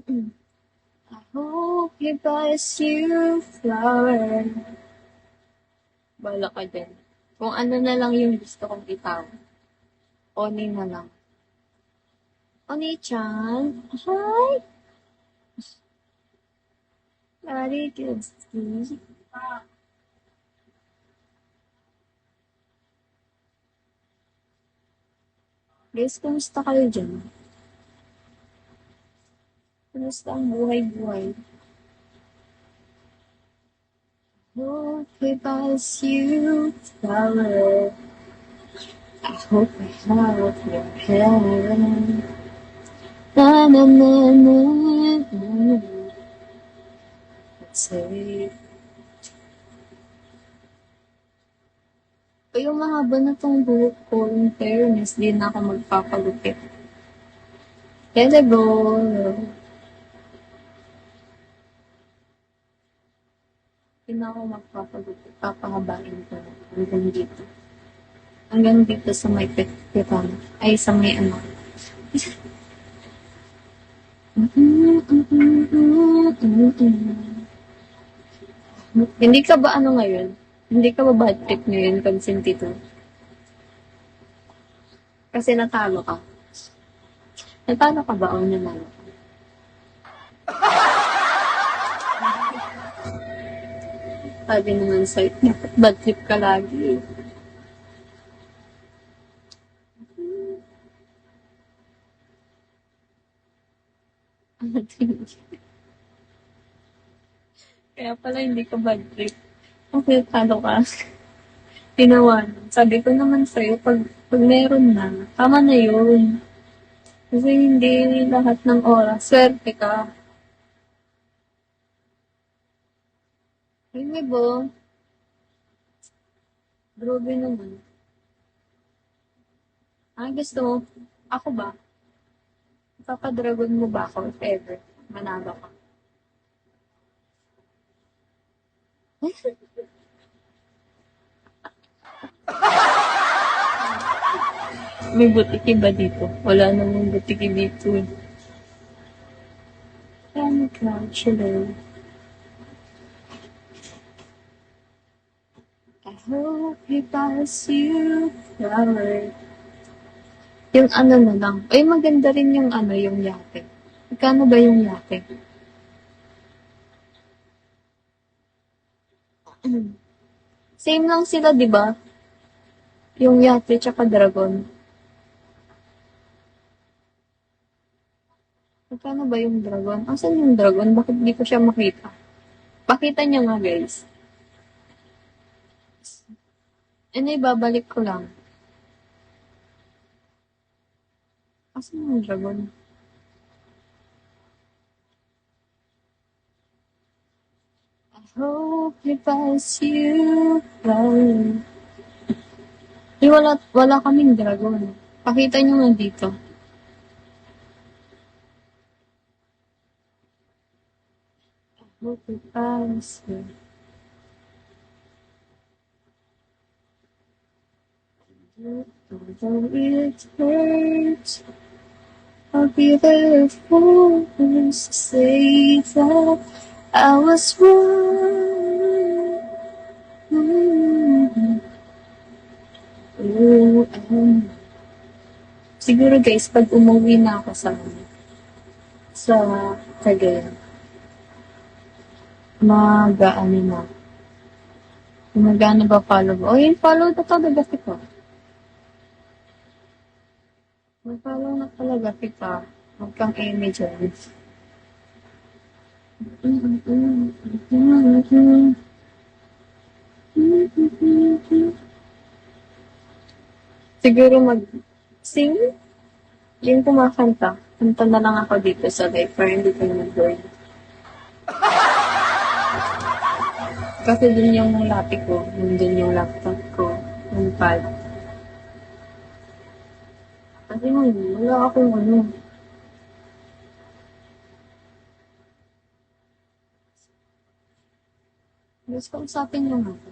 I hope he buys you flower. Bala ka din. Kung ano na lang yung gusto kong itawag. Oni na lang. Oni-chan? Hi! Very good. Guys, kumusta kayo dyan? Kumusta ang buhay-buhay? Hope he buys you flower. I hope I have your hand. Na na na na na. Let's say. O yung mahaba na tong buhok ko, in fairness, di na ako magpapagupit. Edible. Di na ako magpapagupit. Papahabain ko na. Hanggang dito. Hanggang dito sa may pet-petan. Ay, sa may ano. Hindi ka ba ano ngayon? Hindi ka ba bad trip ngayon pag sentito? Kasi natalo ka. Natalo ka ba o nanalo ka? Sabi naman sa'yo, dapat bad trip ka lagi. Kaya pala hindi ka bad trip. Kasi talo ka. Tinawanan. Sabi ko naman sa'yo, pag meron na, tama na yun. Kasi hindi lahat ng oras, swerte ka. Ay, may bo. Grabe naman. Gusto mo? Ako ba? Ipapadragon mo ba ako if ever? Manalo ka. May butiki ba dito? Wala namang butiki dito. Can congratulate. I hope he buys you flower. Yung ano na lang. Ay, maganda rin yung ano, yung yate. Magkano ba yung yate? Same lang sila, di ba? Yung yate tsaka dragon. Magkano ba yung dragon? Asan yung dragon? Bakit di ko siya makita? Pakita niyo nga, guys. Ano, ibabalik ko lang. Asan yung dragon? I hope he buys you flower. Ay, wala kaming dragon. Pakita niyo nga dito. I hope he buys you. Although it hurts, I'll be there for us to say that I was wrong. Oh, siguro guys, pag umuwi na ako sa Cagayan, mag-ano na. Magana ba follow mo? O, yun, follow na talaga kita. Mag-follow na talaga kita. Huwag kang eme dyan. Siguro mag-sing? Yung kumakanta. Kanta na lang ako dito sa live para hindi kayo mag-join. Kasi dun yung laptop ko, dun yung laptop ko, yung pad. Kasi wala akong ano. Gusto kong usapin yung ako.